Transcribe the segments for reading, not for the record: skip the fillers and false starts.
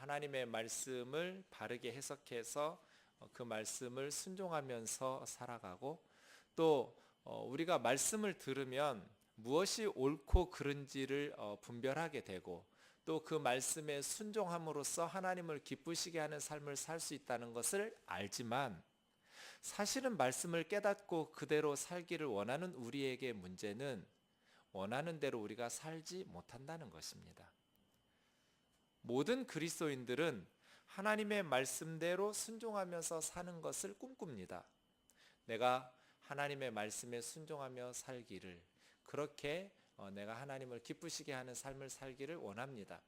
하나님의 말씀을 바르게 해석해서 그 말씀을 순종하면서 살아가고, 또 우리가 말씀을 들으면 무엇이 옳고 그른지를 분별하게 되고, 또 그 말씀에 순종함으로써 하나님을 기쁘시게 하는 삶을 살 수 있다는 것을 알지만, 사실은 말씀을 깨닫고 그대로 살기를 원하는 우리에게 문제는 원하는 대로 우리가 살지 못한다는 것입니다. 모든 그리스도인들은 하나님의 말씀대로 순종하면서 사는 것을 꿈꿉니다. 내가 하나님의 말씀에 순종하며 살기를, 그렇게 내가 하나님을 기쁘시게 하는 삶을 살기를 원합니다.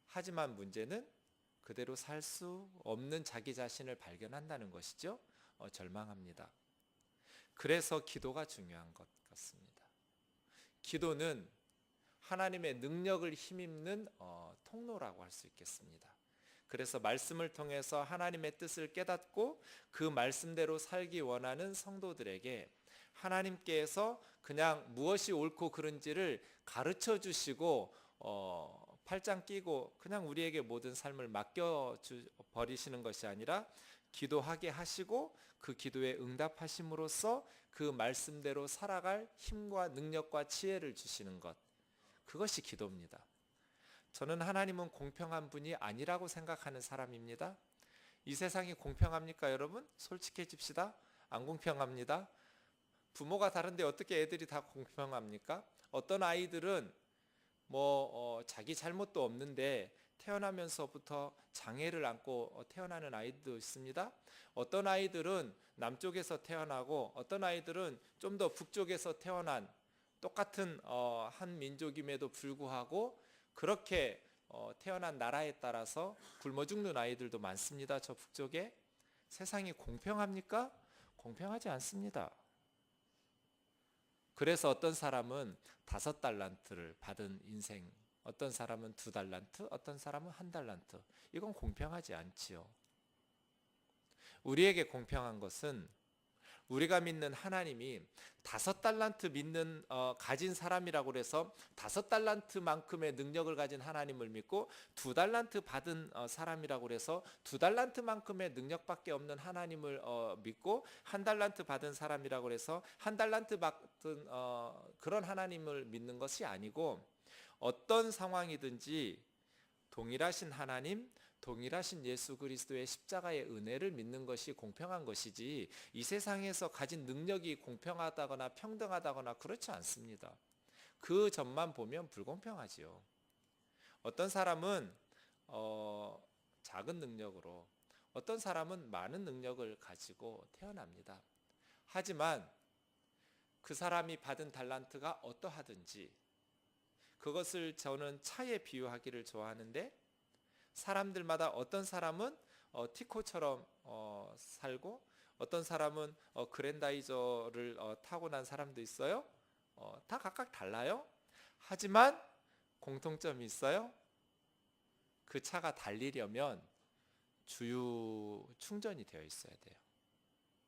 하지만 문제는 그대로 살 수 없는 자기 자신을 발견한다는 것이죠. 절망합니다. 그래서 기도가 중요한 것 같습니다. 기도는 하나님의 능력을 힘입는 통로라고 할 수 있겠습니다. 그래서 말씀을 통해서 하나님의 뜻을 깨닫고 그 말씀대로 살기 원하는 성도들에게 하나님께서 그냥 무엇이 옳고 그른지를 가르쳐 주시고 팔짱 끼고 그냥 우리에게 모든 삶을 맡겨 버리시는 것이 아니라, 기도하게 하시고 그 기도에 응답하심으로써 그 말씀대로 살아갈 힘과 능력과 지혜를 주시는 것, 그것이 기도입니다. 저는 하나님은 공평한 분이 아니라고 생각하는 사람입니다. 이 세상이 공평합니까, 여러분? 솔직해집시다. 안 공평합니다. 부모가 다른데 어떻게 애들이 다 공평합니까? 어떤 아이들은 자기 잘못도 없는데 태어나면서부터 장애를 안고 태어나는 아이들도 있습니다. 어떤 아이들은 남쪽에서 태어나고, 어떤 아이들은 좀 더 북쪽에서 태어난 똑같은 한 민족임에도 불구하고 그렇게 태어난 나라에 따라서 굶어 죽는 아이들도 많습니다. 저 북쪽에. 세상이 공평합니까? 공평하지 않습니다. 그래서 어떤 사람은 5달란트를 받은 인생, 어떤 사람은 2달란트, 어떤 사람은 1달란트. 이건 공평하지 않지요. 우리에게 공평한 것은 우리가 믿는 하나님이 5달란트 가진 사람이라고 해서 5달란트만큼의 능력을 가진 하나님을 믿고, 2달란트 받은 사람이라고 해서 2달란트만큼의 능력밖에 없는 하나님을 믿고, 1달란트 받은 사람이라고 해서 1달란트 받은 그런 하나님을 믿는 것이 아니고, 어떤 상황이든지 동일하신 하나님, 동일하신 예수 그리스도의 십자가의 은혜를 믿는 것이 공평한 것이지, 이 세상에서 가진 능력이 공평하다거나 평등하다거나 그렇지 않습니다. 그 점만 보면 불공평하지요. 어떤 사람은 작은 능력으로, 어떤 사람은 많은 능력을 가지고 태어납니다. 하지만 그 사람이 받은 달란트가 어떠하든지, 그것을 저는 차에 비유하기를 좋아하는데, 사람들마다 어떤 사람은 티코처럼 살고, 어떤 사람은 그랜다이저를 타고난 사람도 있어요. 다 각각 달라요. 하지만 공통점이 있어요. 그 차가 달리려면 주유 충전이 되어 있어야 돼요.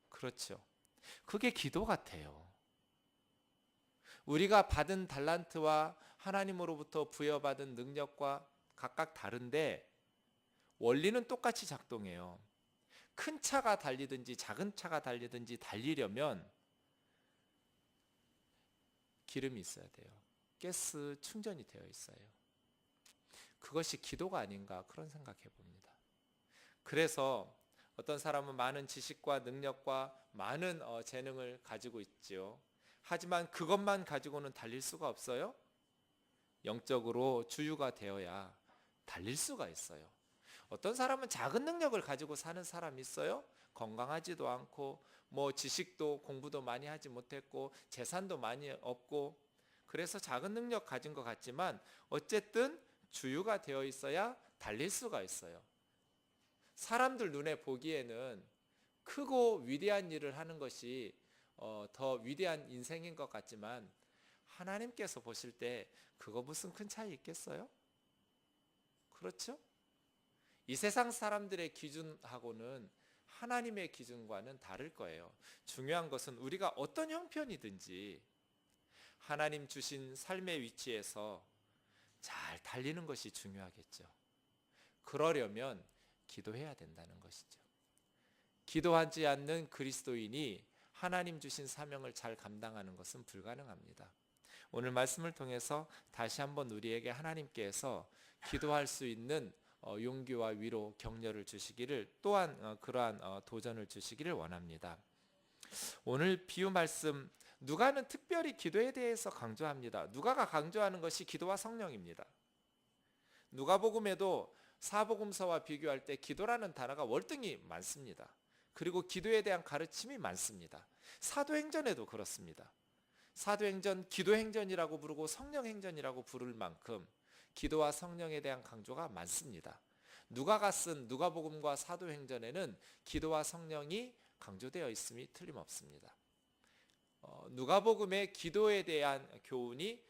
그렇죠. 그게 기도 같아요. 우리가 받은 달란트와 하나님으로부터 부여받은 능력과 각각 다른데 원리는 똑같이 작동해요. 큰 차가 달리든지 작은 차가 달리든지 달리려면 기름이 있어야 돼요. 가스 충전이 되어 있어요. 그것이 기도가 아닌가, 그런 생각해 봅니다. 그래서 어떤 사람은 많은 지식과 능력과 많은 재능을 가지고 있지요. 하지만 그것만 가지고는 달릴 수가 없어요. 영적으로 주유가 되어야 달릴 수가 있어요. 어떤 사람은 작은 능력을 가지고 사는 사람이 있어요. 건강하지도 않고 지식도 공부도 많이 하지 못했고 재산도 많이 없고, 그래서 작은 능력 가진 것 같지만 어쨌든 주유가 되어 있어야 달릴 수가 있어요. 사람들 눈에 보기에는 크고 위대한 일을 하는 것이 더 위대한 인생인 것 같지만, 하나님께서 보실 때 그거 무슨 큰 차이 있겠어요? 그렇죠? 이 세상 사람들의 기준하고는 하나님의 기준과는 다를 거예요. 중요한 것은 우리가 어떤 형편이든지 하나님 주신 삶의 위치에서 잘 달리는 것이 중요하겠죠. 그러려면 기도해야 된다는 것이죠. 기도하지 않는 그리스도인이 하나님 주신 사명을 잘 감당하는 것은 불가능합니다. 오늘 말씀을 통해서 다시 한번 우리에게 하나님께서 기도할 수 있는 용기와 위로, 격려를 주시기를, 또한 그러한 도전을 주시기를 원합니다. 오늘 비유 말씀, 누가는 특별히 기도에 대해서 강조합니다. 누가가 강조하는 것이 기도와 성령입니다. 누가복음에도 사복음서와 비교할 때 기도라는 단어가 월등히 많습니다. 그리고 기도에 대한 가르침이 많습니다. 사도행전에도 그렇습니다. 사도행전 기도행전이라고 부르고 성령행전이라고 부를 만큼 기도와 성령에 대한 강조가 많습니다. 누가가 쓴 누가복음과 사도행전에는 기도와 성령이 강조되어 있음이 틀림없습니다. 누가복음의 기도에 대한 교훈이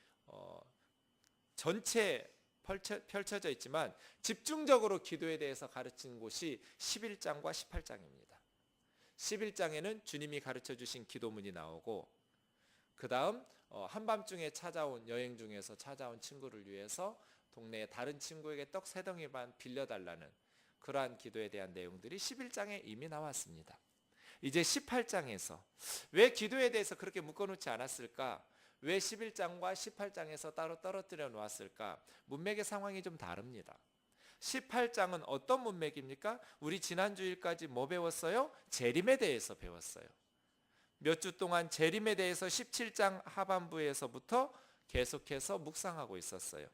전체 펼쳐져 있지만 집중적으로 기도에 대해서 가르친 곳이 11장과 18장입니다. 11장에는 주님이 가르쳐 주신 기도문이 나오고, 그 다음 한밤중에 여행 중에서 찾아온 친구를 위해서 동네의 다른 친구에게 떡 3덩이 반 빌려달라는 그러한 기도에 대한 내용들이 11장에 이미 나왔습니다. 이제 18장에서 왜 기도에 대해서 그렇게 묶어놓지 않았을까? 왜 11장과 18장에서 따로 떨어뜨려 놓았을까? 문맥의 상황이 좀 다릅니다. 18장은 어떤 문맥입니까? 우리 지난주일까지 뭐 배웠어요? 재림에 대해서 배웠어요. 몇 주 동안 재림에 대해서 17장 하반부에서부터 계속해서 묵상하고 있었어요.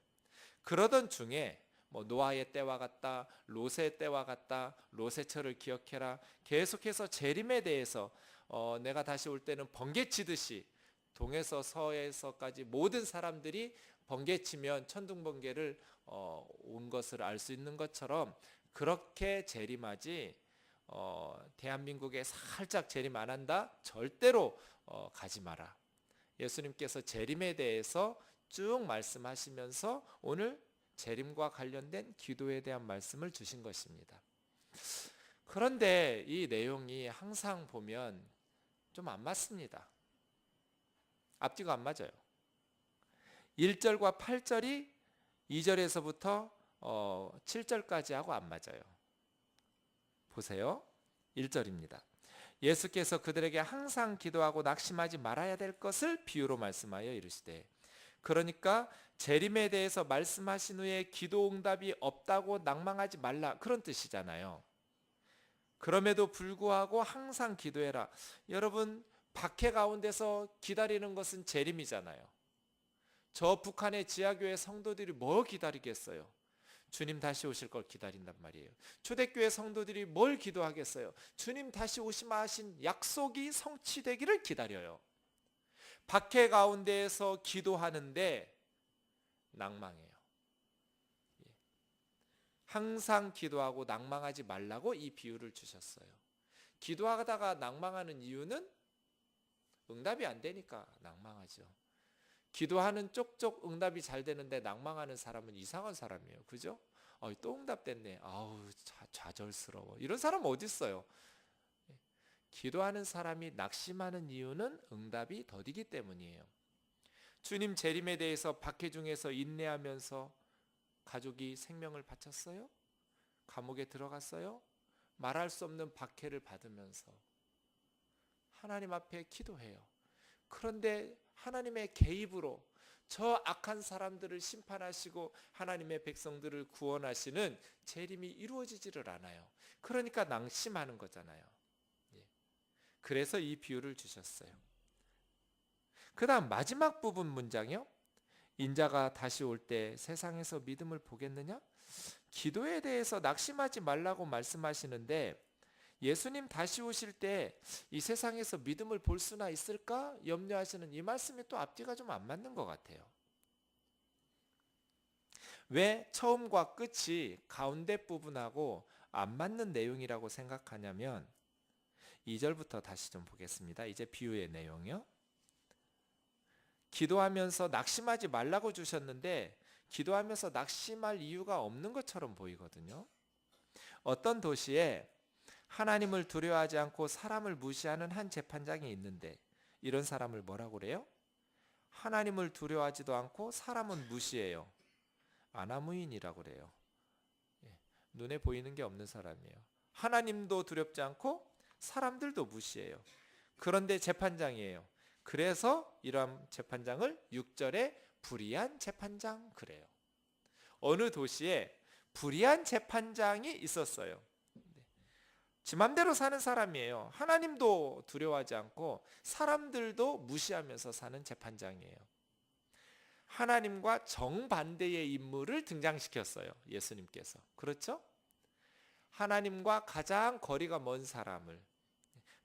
그러던 중에 노아의 때와 같다, 롯의 때와 같다, 롯의 철을 기억해라, 계속해서 재림에 대해서 내가 다시 올 때는 번개치듯이 동에서 서에서까지 모든 사람들이 번개치면 천둥번개를 온 것을 알 수 있는 것처럼 그렇게 재림하지, 대한민국에 살짝 재림 안 한다? 절대로 가지 마라. 예수님께서 재림에 대해서 쭉 말씀하시면서 오늘 재림과 관련된 기도에 대한 말씀을 주신 것입니다. 그런데 이 내용이 항상 보면 좀 안 맞습니다. 앞뒤가 안 맞아요. 1절과 8절이 2절에서부터 7절까지 하고 안 맞아요. 보세요. 1절입니다. 예수께서 그들에게 항상 기도하고 낙심하지 말아야 될 것을 비유로 말씀하여 이르시되, 그러니까 재림에 대해서 말씀하신 후에 기도 응답이 없다고 낭망하지 말라, 그런 뜻이잖아요. 그럼에도 불구하고 항상 기도해라. 여러분, 박해 가운데서 기다리는 것은 재림이잖아요. 저 북한의 지하교회 성도들이 뭐 기다리겠어요? 주님 다시 오실 걸 기다린단 말이에요. 초대교회 성도들이 뭘 기도하겠어요? 주님 다시 오시마 하신 약속이 성취되기를 기다려요. 박해 가운데에서 기도하는데 낭망해요. 항상 기도하고 낭망하지 말라고 이 비유를 주셨어요. 기도하다가 낭망하는 이유는 응답이 안 되니까 낭망하죠. 기도하는 쪽쪽 응답이 잘 되는데 낭망하는 사람은 이상한 사람이에요. 그죠? 또 응답됐네. 아우, 좌절스러워. 이런 사람 어디 있어요? 기도하는 사람이 낙심하는 이유는 응답이 더디기 때문이에요. 주님 재림에 대해서 박해 중에서 인내하면서 가족이 생명을 바쳤어요? 감옥에 들어갔어요? 말할 수 없는 박해를 받으면서 하나님 앞에 기도해요. 그런데 하나님의 개입으로 저 악한 사람들을 심판하시고 하나님의 백성들을 구원하시는 재림이 이루어지지를 않아요. 그러니까 낙심하는 거잖아요. 그래서 이 비유를 주셨어요. 그 다음 마지막 부분 문장이요. 인자가 다시 올 때 세상에서 믿음을 보겠느냐? 기도에 대해서 낙심하지 말라고 말씀하시는데 예수님 다시 오실 때 이 세상에서 믿음을 볼 수나 있을까 염려하시는 이 말씀이 또 앞뒤가 좀 안 맞는 것 같아요. 왜 처음과 끝이 가운데 부분하고 안 맞는 내용이라고 생각하냐면 2절부터 다시 좀 보겠습니다. 이제 비유의 내용이요. 기도하면서 낙심하지 말라고 주셨는데 기도하면서 낙심할 이유가 없는 것처럼 보이거든요. 어떤 도시에 하나님을 두려워하지 않고 사람을 무시하는 한 재판장이 있는데 이런 사람을 뭐라고 그래요? 하나님을 두려워하지도 않고 사람은 무시해요. 아나무인이라고 그래요. 눈에 보이는 게 없는 사람이에요. 하나님도 두렵지 않고 사람들도 무시해요. 그런데 재판장이에요. 그래서 이러한 재판장을 6절에 불의한 재판장 그래요. 어느 도시에 불의한 재판장이 있었어요. 지 맘대로 사는 사람이에요. 하나님도 두려워하지 않고 사람들도 무시하면서 사는 재판장이에요. 하나님과 정반대의 인물을 등장시켰어요. 예수님께서. 그렇죠? 하나님과 가장 거리가 먼 사람을,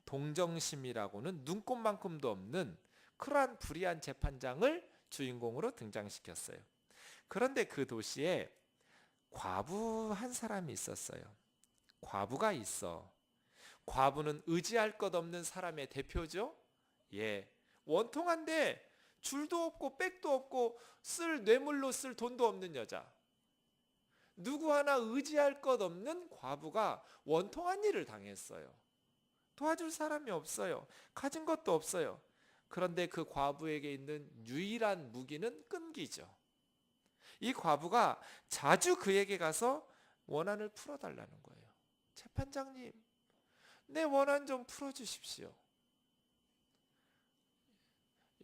동정심이라고는 눈꼽만큼도 없는 그러한 불의한 재판장을 주인공으로 등장시켰어요. 그런데 그 도시에 과부 한 사람이 있었어요. 과부가 있어. 과부는 의지할 것 없는 사람의 대표죠. 예, 원통한데 줄도 없고 백도 없고 쓸 뇌물로 쓸 돈도 없는 여자. 누구 하나 의지할 것 없는 과부가 원통한 일을 당했어요. 도와줄 사람이 없어요. 가진 것도 없어요. 그런데 그 과부에게 있는 유일한 무기는 끈기죠. 이 과부가 자주 그에게 가서 원한을 풀어달라는 거예요. 재판장님, 내 원한 좀 풀어주십시오.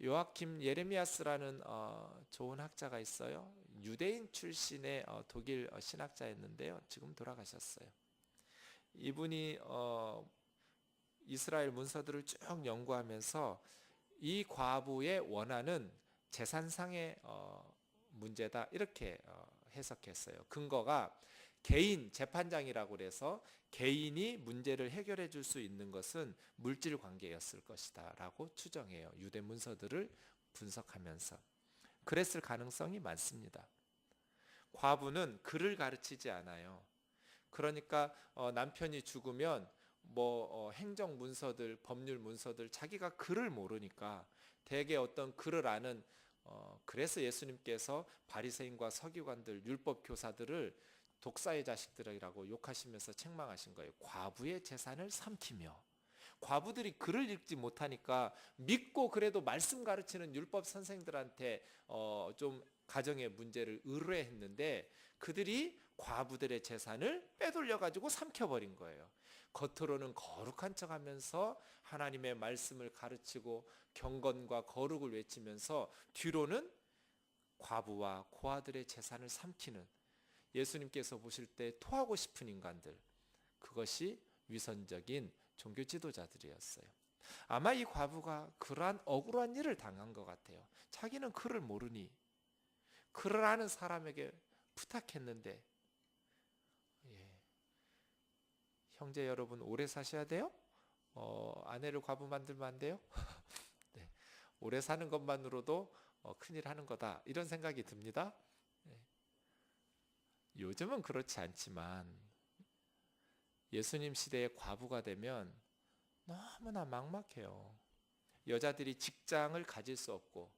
요아킴 예레미야스라는 좋은 학자가 있어요. 유대인 출신의 독일 신학자였는데요. 지금 돌아가셨어요. 이분이 이스라엘 문서들을 쭉 연구하면서 이 과부의 원한은 재산상의 문제다 이렇게 해석했어요. 근거가 개인 재판장이라고 그래서 개인이 문제를 해결해 줄 수 있는 것은 물질 관계였을 것이다 라고 추정해요. 유대 문서들을 분석하면서. 그랬을 가능성이 많습니다. 과부는 글을 가르치지 않아요. 그러니까 남편이 죽으면 행정 문서들, 법률 문서들 자기가 글을 모르니까 대개 어떤 글을 아는 그래서 예수님께서 바리새인과 서기관들, 율법 교사들을 독사의 자식들이라고 욕하시면서 책망하신 거예요. 과부의 재산을 삼키며. 과부들이 글을 읽지 못하니까 믿고 그래도 말씀 가르치는 율법 선생들한테 좀 가정의 문제를 의뢰했는데 그들이 과부들의 재산을 빼돌려 가지고 삼켜버린 거예요. 겉으로는 거룩한 척하면서 하나님의 말씀을 가르치고 경건과 거룩을 외치면서 뒤로는 과부와 고아들의 재산을 삼키는, 예수님께서 보실 때 토하고 싶은 인간들, 그것이 위선적인 종교 지도자들이었어요. 아마 이 과부가 그러한 억울한 일을 당한 것 같아요. 자기는 글을 모르니 글을 아는 사람에게 부탁했는데, 형제 여러분 오래 사셔야 돼요? 아내를 과부 만들면 안 돼요? 네, 오래 사는 것만으로도 큰일 하는 거다 이런 생각이 듭니다. 요즘은 그렇지 않지만 예수님 시대에 과부가 되면 너무나 막막해요. 여자들이 직장을 가질 수 없고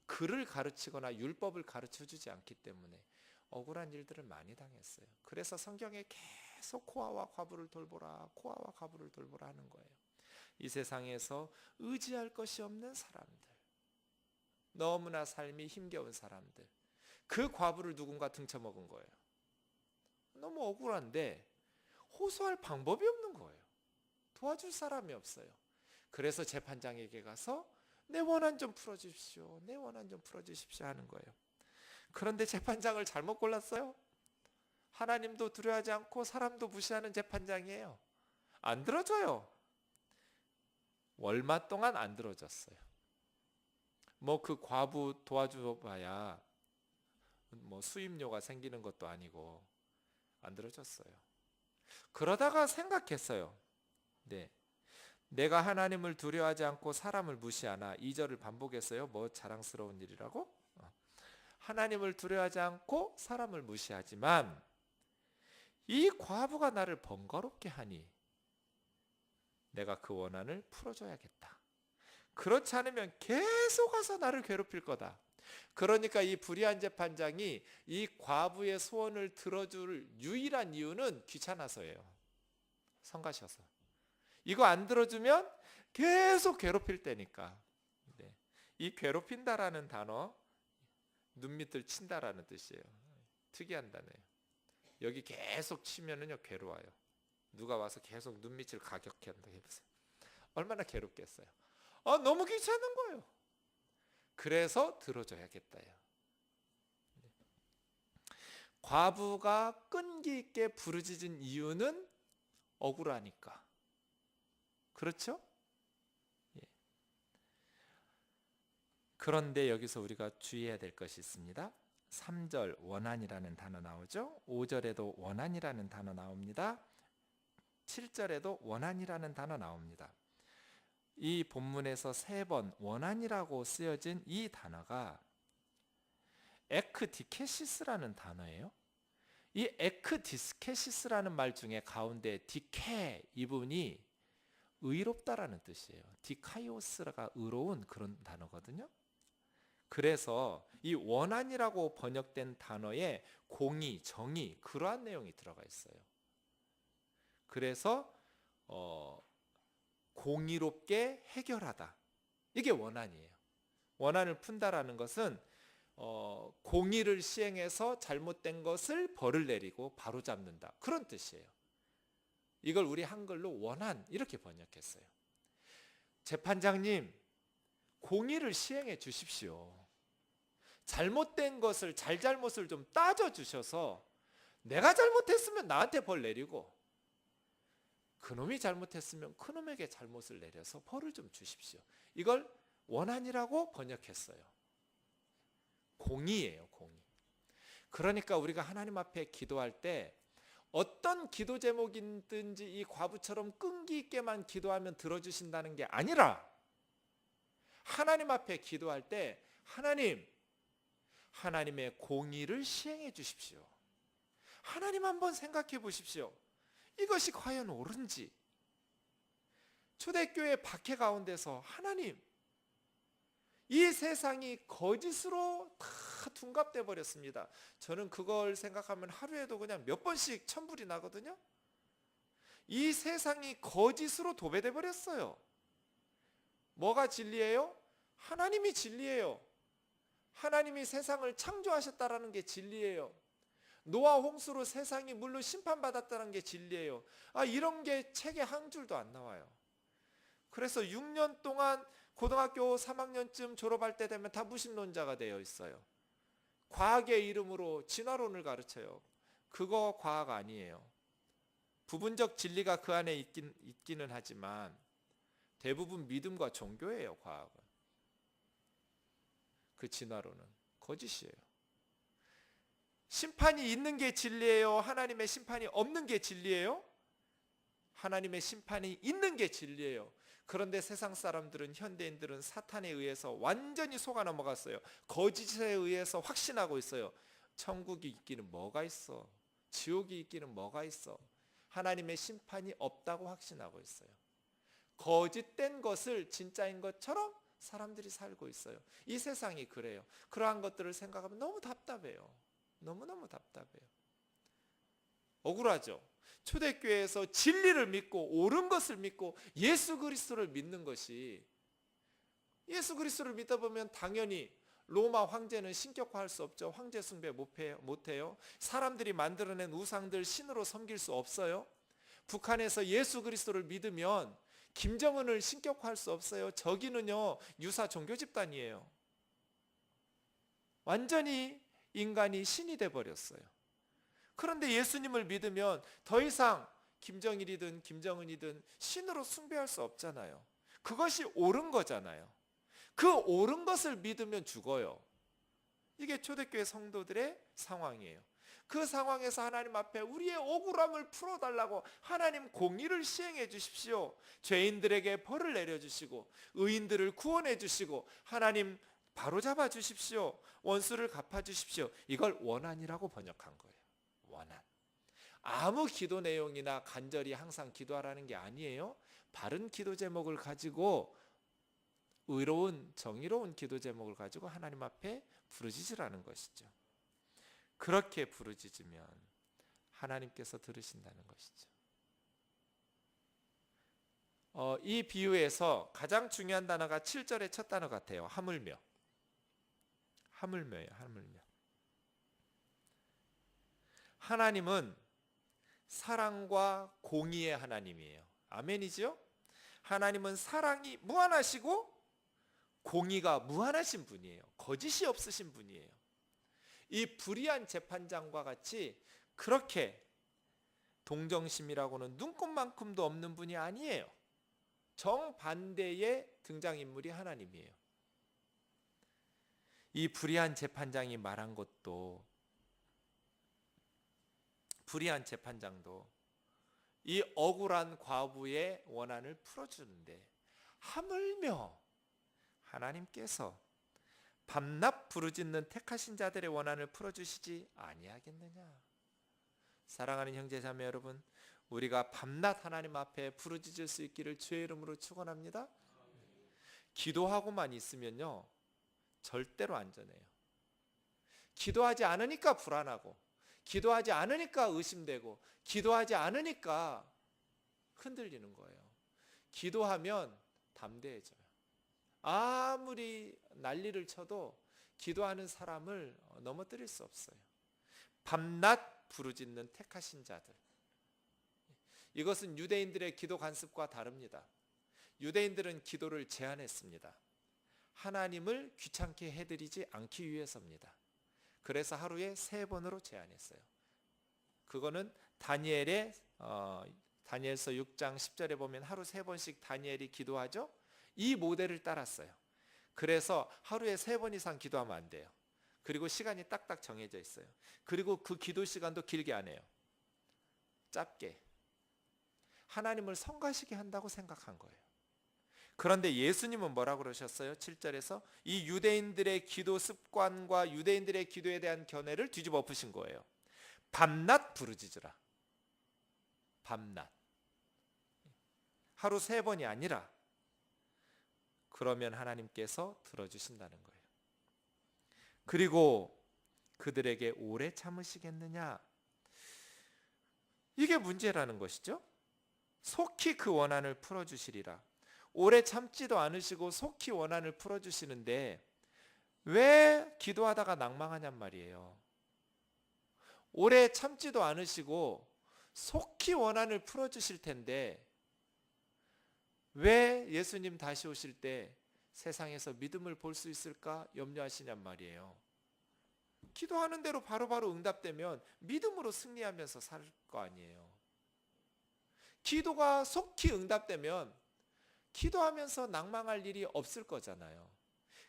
글을 가르치거나 율법을 가르쳐주지 않기 때문에 억울한 일들을 많이 당했어요. 그래서 성경에 계속 고아와 과부를 돌보라, 고아와 과부를 돌보라 하는 거예요. 이 세상에서 의지할 것이 없는 사람들, 너무나 삶이 힘겨운 사람들, 그 과부를 누군가 등쳐먹은 거예요. 너무 억울한데 호소할 방법이 없는 거예요. 도와줄 사람이 없어요. 그래서 재판장에게 가서 내 원한 좀 풀어주십시오, 내 원한 좀 풀어주십시오 하는 거예요. 그런데 재판장을 잘못 골랐어요. 하나님도 두려워하지 않고 사람도 무시하는 재판장이에요. 안 들어줘요. 얼마 동안 안 들어줬어요. 그 과부 도와줘봐야 수임료가 생기는 것도 아니고 안 들어줬어요. 그러다가 생각했어요. 네, 내가 하나님을 두려워하지 않고 사람을 무시하나, 2절을 반복했어요. 자랑스러운 일이라고? 하나님을 두려워하지 않고 사람을 무시하지만 이 과부가 나를 번거롭게 하니 내가 그 원한을 풀어줘야겠다. 그렇지 않으면 계속 와서 나를 괴롭힐 거다. 그러니까 이 불의한 재판장이 이 과부의 소원을 들어줄 유일한 이유는 귀찮아서예요. 성가셔서. 이거 안 들어주면 계속 괴롭힐 때니까. 네. 이 괴롭힌다라는 단어, 눈밑을 친다라는 뜻이에요. 특이한 단어예요. 여기 계속 치면은요 괴로워요. 누가 와서 계속 눈밑을 가격한다 해보세요. 얼마나 괴롭겠어요. 너무 귀찮은 거예요. 그래서 들어줘야겠다요. 과부가 끈기 있게 부르짖은 이유는 억울하니까. 그렇죠? 예. 그런데 여기서 우리가 주의해야 될 것이 있습니다. 3절 원한이라는 단어 나오죠. 5절에도 원한이라는 단어 나옵니다. 7절에도 원한이라는 단어 나옵니다. 이 본문에서 3번 원한이라고 쓰여진 이 단어가 에크디케시스라는 단어예요. 이 에크디스케시스라는 말 중에 가운데 디케 이 부분이 의롭다라는 뜻이에요. 디카이오스가 의로운 그런 단어거든요. 그래서 이 원한이라고 번역된 단어에 공의, 정의 그러한 내용이 들어가 있어요. 그래서 공의롭게 해결하다. 이게 원한이에요. 원한을 푼다라는 것은 공의를 시행해서 잘못된 것을 벌을 내리고 바로잡는다. 그런 뜻이에요. 이걸 우리 한글로 원한 이렇게 번역했어요. 재판장님, 공의를 시행해 주십시오. 잘못된 것을 잘못을 좀 따져 주셔서 내가 잘못했으면 나한테 벌 내리고 그놈이 잘못했으면 그놈에게 잘못을 내려서 벌을 좀 주십시오. 이걸 원한이라고 번역했어요. 공의예요, 공의. 그러니까 우리가 하나님 앞에 기도할 때 어떤 기도 제목이든지 이 과부처럼 끈기 있게만 기도하면 들어주신다는 게 아니라 하나님 앞에 기도할 때 하나님의 공의를 시행해 주십시오. 하나님 한번 생각해 보십시오. 이것이 과연 옳은지. 초대교회 박해 가운데서 하나님, 이 세상이 거짓으로 다 둔갑돼 버렸습니다. 저는 그걸 생각하면 하루에도 그냥 몇 번씩 천불이 나거든요. 이 세상이 거짓으로 도배돼 버렸어요. 뭐가 진리예요? 하나님이 진리예요. 하나님이 세상을 창조하셨다라는 게 진리예요. 노아 홍수로 세상이 물로 심판받았다는 게 진리예요. 이런 게 책에 한 줄도 안 나와요. 그래서 6년 동안 고등학교 3학년쯤 졸업할 때 되면 다 무신론자가 되어 있어요. 과학의 이름으로 진화론을 가르쳐요. 그거 과학 아니에요. 부분적 진리가 그 안에 있기는 하지만 대부분 믿음과 종교예요. 과학은. 그 진화론은 거짓이에요. 심판이 있는 게 진리예요? 하나님의 심판이 없는 게 진리예요? 하나님의 심판이 있는 게 진리예요. 그런데 세상 사람들은, 현대인들은 사탄에 의해서 완전히 속아 넘어갔어요. 거짓에 의해서 확신하고 있어요. 천국이 있기는 뭐가 있어? 지옥이 있기는 뭐가 있어? 하나님의 심판이 없다고 확신하고 있어요. 거짓된 것을 진짜인 것처럼 사람들이 살고 있어요. 이 세상이 그래요. 그러한 것들을 생각하면 너무 답답해요. 너무너무 답답해요. 억울하죠. 초대교회에서 진리를 믿고 옳은 것을 믿고 예수 그리스도를 믿는 것이, 예수 그리스도를 믿다 보면 당연히 로마 황제는 신격화할 수 없죠. 황제 숭배 못해요. 사람들이 만들어낸 우상들 신으로 섬길 수 없어요. 북한에서 예수 그리스도를 믿으면 김정은을 신격화할 수 없어요. 저기는요 유사 종교 집단이에요. 완전히 인간이 신이 돼버렸어요. 그런데 예수님을 믿으면 더 이상 김정일이든 김정은이든 신으로 숭배할 수 없잖아요. 그것이 옳은 거잖아요. 그 옳은 것을 믿으면 죽어요. 이게 초대교회 성도들의 상황이에요. 그 상황에서 하나님 앞에 우리의 억울함을 풀어달라고 하나님 공의를 시행해 주십시오. 죄인들에게 벌을 내려주시고 의인들을 구원해 주시고 하나님 바로잡아 주십시오. 원수를 갚아 주십시오. 이걸 원한이라고 번역한 거예요. 원한. 아무 기도 내용이나 간절히 항상 기도하라는 게 아니에요. 바른 기도 제목을 가지고 의로운 정의로운 기도 제목을 가지고 하나님 앞에 부르짖으라는 것이죠. 그렇게 부르짖으면 하나님께서 들으신다는 것이죠. 이 비유에서 가장 중요한 단어가 7절의 첫 단어 같아요. 하물며. 하물며예요. 하물며. 하나님은 사랑과 공의의 하나님이에요. 아멘이죠? 하나님은 사랑이 무한하시고 공의가 무한하신 분이에요. 거짓이 없으신 분이에요. 이 불의한 재판장과 같이 그렇게 동정심이라고는 눈꼽만큼도 없는 분이 아니에요. 정반대의 등장인물이 하나님이에요. 이 불의한 재판장이 말한 것도, 불의한 재판장도 이 억울한 과부의 원한을 풀어주는데 하물며 하나님께서 밤낮 부르짖는 택하신 자들의 원한을 풀어주시지 아니하겠느냐. 사랑하는 형제자매 여러분, 우리가 밤낮 하나님 앞에 부르짖을 수 있기를 주의 이름으로 축원합니다. 기도하고만 있으면요 절대로 안전해요. 기도하지 않으니까 불안하고, 기도하지 않으니까 의심되고, 기도하지 않으니까 흔들리는 거예요. 기도하면 담대해져요. 아무리 난리를 쳐도 기도하는 사람을 넘어뜨릴 수 없어요. 밤낮 부르짖는 택하신 자들. 이것은 유대인들의 기도 관습과 다릅니다. 유대인들은 기도를 제한했습니다. 하나님을 귀찮게 해드리지 않기 위해서입니다. 그래서 하루에 3번으로 제한했어요. 그거는 다니엘서 6장 10절에 보면 하루 3번씩 다니엘이 기도하죠. 이 모델을 따랐어요. 그래서 하루에 3번 이상 기도하면 안 돼요. 그리고 시간이 딱딱 정해져 있어요. 그리고 그 기도 시간도 길게 안 해요. 짧게. 하나님을 성가시게 한다고 생각한 거예요. 그런데 예수님은 뭐라고 그러셨어요? 7절에서 이 유대인들의 기도 습관과 유대인들의 기도에 대한 견해를 뒤집어 엎으신 거예요. 밤낮 부르짖으라. 밤낮. 하루 3번이 아니라, 그러면 하나님께서 들어주신다는 거예요. 그리고 그들에게 오래 참으시겠느냐? 이게 문제라는 것이죠. 속히 그 원한을 풀어주시리라. 오래 참지도 않으시고 속히 원한을 풀어주시는데 왜 기도하다가 낭망하냔 말이에요. 오래 참지도 않으시고 속히 원한을 풀어주실 텐데 왜 예수님 다시 오실 때 세상에서 믿음을 볼 수 있을까 염려하시냔 말이에요. 기도하는 대로 바로바로 응답되면 믿음으로 승리하면서 살 거 아니에요. 기도가 속히 응답되면 기도하면서 낭망할 일이 없을 거잖아요.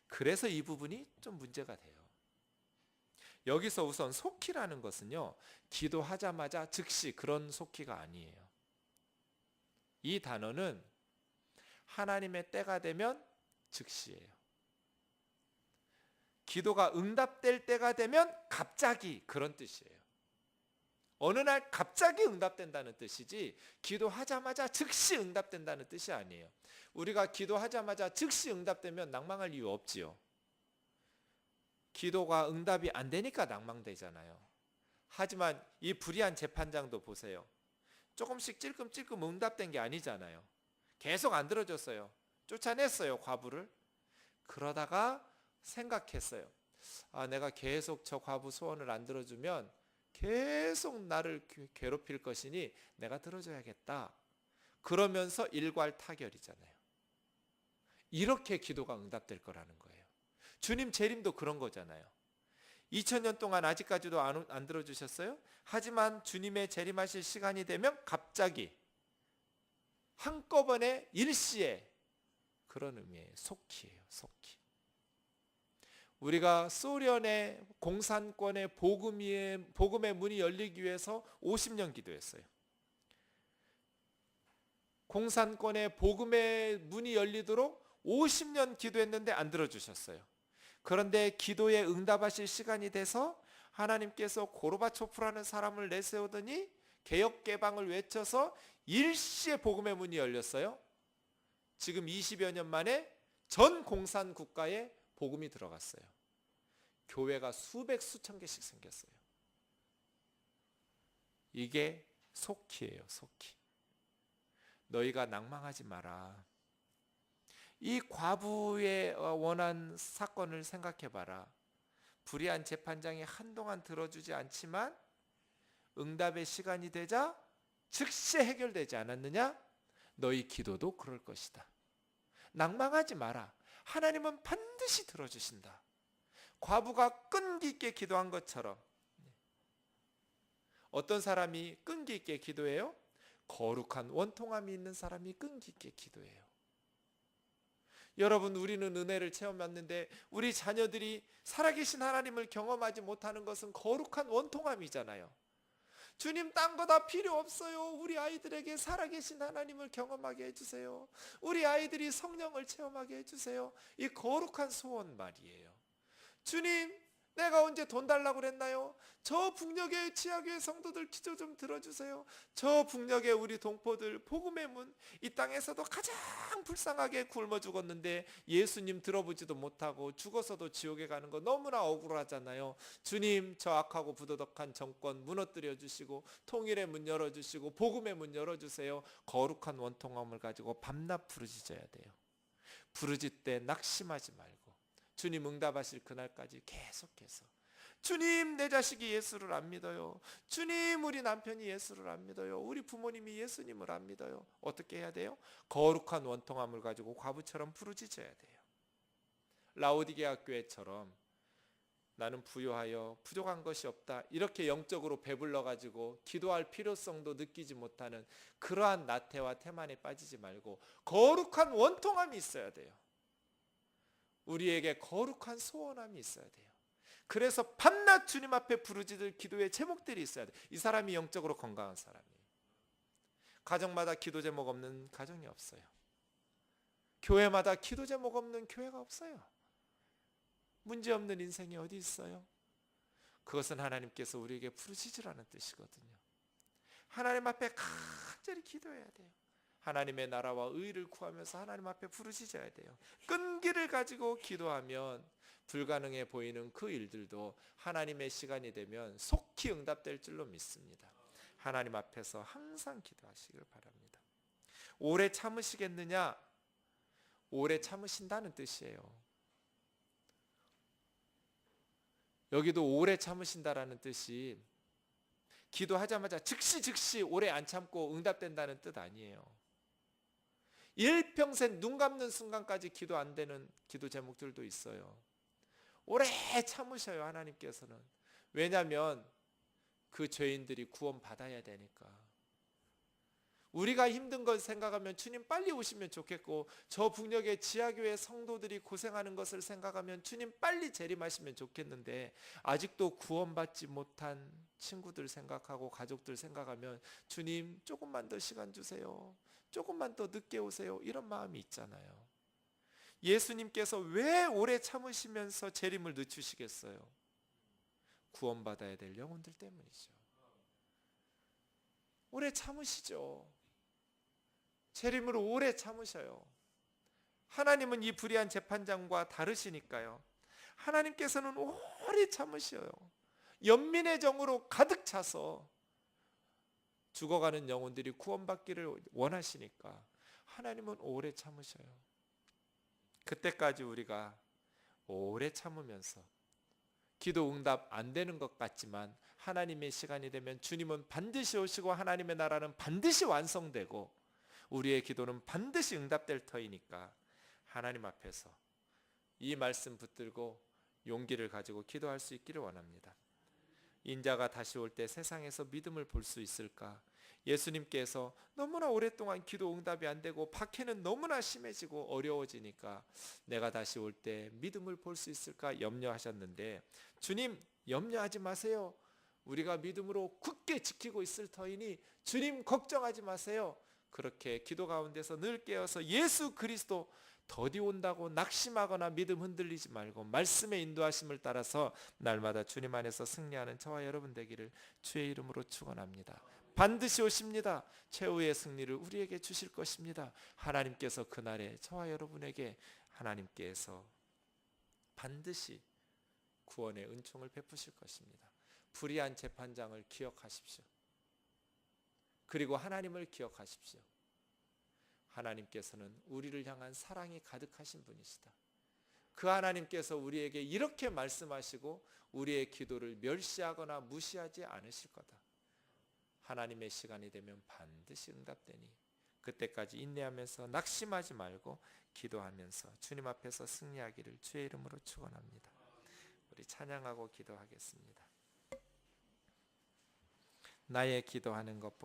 그래서 이 부분이 좀 문제가 돼요. 여기서 우선 속히라는 것은요, 기도하자마자 즉시 그런 속히가 아니에요. 이 단어는 하나님의 때가 되면 즉시예요. 기도가 응답될 때가 되면 갑자기, 그런 뜻이에요. 어느 날 갑자기 응답된다는 뜻이지 기도하자마자 즉시 응답된다는 뜻이 아니에요. 우리가 기도하자마자 즉시 응답되면 낭망할 이유 없지요. 기도가 응답이 안 되니까 낭망되잖아요. 하지만 이 불의한 재판장도 보세요. 조금씩 찔끔찔끔 응답된 게 아니잖아요. 계속 안 들어줬어요. 쫓아냈어요, 과부를. 그러다가 생각했어요. 내가 계속 저 과부 소원을 안 들어주면 계속 나를 괴롭힐 것이니 내가 들어줘야겠다. 그러면서 일괄타결이잖아요. 이렇게 기도가 응답될 거라는 거예요. 주님 재림도 그런 거잖아요. 2000년 동안 아직까지도 안 들어주셨어요? 하지만 주님의 재림하실 시간이 되면 갑자기 한꺼번에 일시에, 그런 의미예요. 속히예요. 속히. 우리가 소련의 공산권의 복음의 문이 열리기 위해서 50년 기도했어요. 공산권의 복음의 문이 열리도록 50년 기도했는데 안 들어주셨어요. 그런데 기도에 응답하실 시간이 돼서 하나님께서 고르바초프라는 사람을 내세우더니 개혁 개방을 외쳐서 일시에 복음의 문이 열렸어요. 지금 20여 년 만에 전 공산 국가에 복음이 들어갔어요. 교회가 수백 수천 개씩 생겼어요. 이게 속히예요. 속히. 너희가 낭망하지 마라. 이 과부의 원한 사건을 생각해 봐라. 불의한 재판장이 한동안 들어주지 않지만 응답의 시간이 되자 즉시 해결되지 않았느냐? 너희 기도도 그럴 것이다. 낭망하지 마라. 하나님은 반드시 들어주신다. 과부가 끈기 있게 기도한 것처럼. 어떤 사람이 끈기 있게 기도해요? 거룩한 원통함이 있는 사람이 끈기 있게 기도해요. 여러분, 우리는 은혜를 체험했는데 우리 자녀들이 살아계신 하나님을 경험하지 못하는 것은 거룩한 원통함이잖아요. 주님, 딴 거 다 필요 없어요. 우리 아이들에게 살아계신 하나님을 경험하게 해주세요. 우리 아이들이 성령을 체험하게 해주세요. 이 거룩한 소원 말이에요. 주님, 내가 언제 돈 달라고 그랬나요? 저 북녘의 지하교회 성도들 기도 좀 들어주세요. 저 북녘의 우리 동포들 복음의 문, 이 땅에서도 가장 불쌍하게 굶어 죽었는데 예수님 들어보지도 못하고 죽어서도 지옥에 가는 거 너무나 억울하잖아요. 주님, 저 악하고 부도덕한 정권 무너뜨려 주시고 통일의 문 열어주시고 복음의 문 열어주세요. 거룩한 원통함을 가지고 밤낮 부르짖어야 돼요. 부르짖 때 낙심하지 말고 주님 응답하실 그날까지 계속해서, 주님, 내 자식이 예수를 안 믿어요. 주님, 우리 남편이 예수를 안 믿어요. 우리 부모님이 예수님을 안 믿어요. 어떻게 해야 돼요? 거룩한 원통함을 가지고 과부처럼 부르짖어야 돼요. 라오디게아 교회처럼 나는 부요하여 부족한 것이 없다, 이렇게 영적으로 배불러 가지고 기도할 필요성도 느끼지 못하는 그러한 나태와 태만에 빠지지 말고 거룩한 원통함이 있어야 돼요. 우리에게 거룩한 소원함이 있어야 돼요. 그래서 밤낮 주님 앞에 부르짖을 기도의 제목들이 있어야 돼요. 이 사람이 영적으로 건강한 사람이에요. 가정마다 기도 제목 없는 가정이 없어요. 교회마다 기도 제목 없는 교회가 없어요. 문제없는 인생이 어디 있어요? 그것은 하나님께서 우리에게 부르짖으라는 뜻이거든요. 하나님 앞에 간절히 기도해야 돼요. 하나님의 나라와 의를 구하면서 하나님 앞에 부르짖어야 돼요. 끈기를 가지고 기도하면 불가능해 보이는 그 일들도 하나님의 시간이 되면 속히 응답될 줄로 믿습니다. 하나님 앞에서 항상 기도하시길 바랍니다. 오래 참으시겠느냐? 오래 참으신다는 뜻이에요. 여기도 오래 참으신다라는 뜻이 기도하자마자 즉시 오래 안 참고 응답된다는 뜻 아니에요. 일평생 눈 감는 순간까지 기도 안 되는 기도 제목들도 있어요. 오래 참으셔요, 하나님께서는. 왜냐하면 그 죄인들이 구원받아야 되니까. 우리가 힘든 걸 생각하면 주님 빨리 오시면 좋겠고, 저 북녘의 지하교회 성도들이 고생하는 것을 생각하면 주님 빨리 재림하시면 좋겠는데, 아직도 구원받지 못한 친구들 생각하고 가족들 생각하면 주님 조금만 더 시간 주세요, 조금만 더 늦게 오세요, 이런 마음이 있잖아요. 예수님께서 왜 오래 참으시면서 재림을 늦추시겠어요? 구원받아야 될 영혼들 때문이죠. 오래 참으시죠. 재림을 오래 참으셔요. 하나님은 이 불의한 재판장과 다르시니까요. 하나님께서는 오래 참으셔요. 연민의 정으로 가득 차서 죽어가는 영혼들이 구원받기를 원하시니까 하나님은 오래 참으셔요. 그때까지 우리가 오래 참으면서 기도 응답 안 되는 것 같지만 하나님의 시간이 되면 주님은 반드시 오시고 하나님의 나라는 반드시 완성되고 우리의 기도는 반드시 응답될 터이니까 하나님 앞에서 이 말씀 붙들고 용기를 가지고 기도할 수 있기를 원합니다. 인자가 다시 올 때 세상에서 믿음을 볼 수 있을까? 예수님께서 너무나 오랫동안 기도 응답이 안 되고 박해는 너무나 심해지고 어려워지니까 내가 다시 올 때 믿음을 볼 수 있을까 염려하셨는데, 주님 염려하지 마세요. 우리가 믿음으로 굳게 지키고 있을 터이니 주님 걱정하지 마세요. 그렇게 기도 가운데서 늘 깨어서 예수 그리스도 더디 온다고 낙심하거나 믿음 흔들리지 말고 말씀의 인도하심을 따라서 날마다 주님 안에서 승리하는 저와 여러분 되기를 주의 이름으로 축원합니다. 반드시 오십니다. 최후의 승리를 우리에게 주실 것입니다. 하나님께서 그날에 저와 여러분에게 하나님께서 반드시 구원의 은총을 베푸실 것입니다. 불의한 재판장을 기억하십시오. 그리고 하나님을 기억하십시오. 하나님께서는 우리를 향한 사랑이 가득하신 분이시다. 그 하나님께서 우리에게 이렇게 말씀하시고 우리의 기도를 멸시하거나 무시하지 않으실 거다. 하나님의 시간이 되면 반드시 응답되니 그때까지 인내하면서 낙심하지 말고 기도하면서 주님 앞에서 승리하기를 주의 이름으로 축원합니다. 우리 찬양하고 기도하겠습니다. 나의 기도하는 것